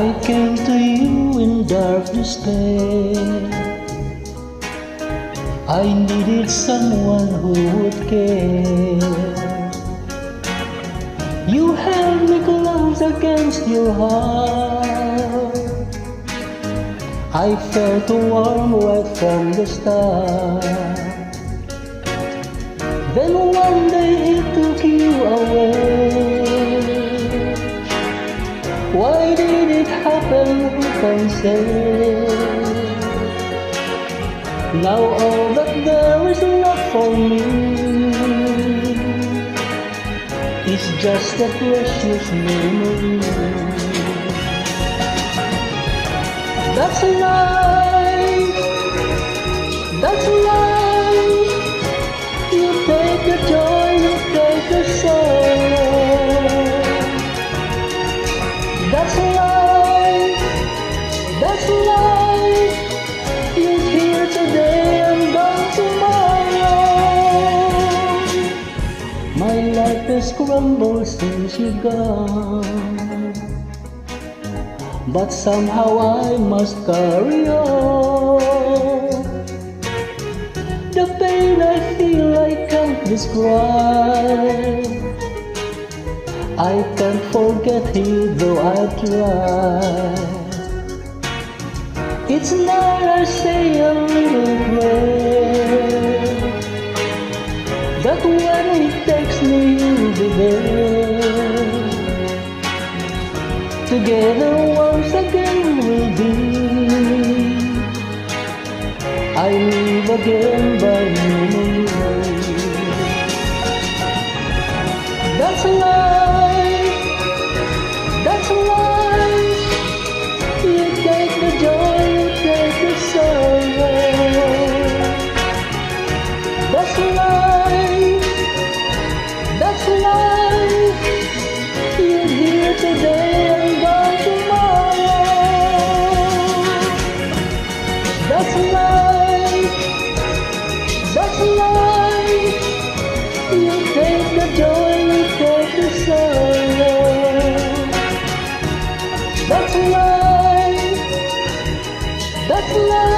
I came to you in dark despair. I needed someone who would care. You held me close against your heart. I felt warm right from the start. Then one day it took you away. Why did it happen? Who can say? Now all that there is left for me is just a precious memory. That's life, that's life. You take the joy, you take the sorrow. That's life, that's life. You're here today and gone tomorrow. My life has crumbled since you're gone, but somehow I must carry on. The pain I feel I can't describe. I can't forget you though I try. It's now I say a little prayer that when he takes me you'll be there. Together once again we'll be. I live again by memory. That's life, that's life. You take the joy, you take the sorrow. That's life, that's life. You're here today and gone tomorrow. That's life, that's life. You take the joy, you take the sorrow. That's life, that's life.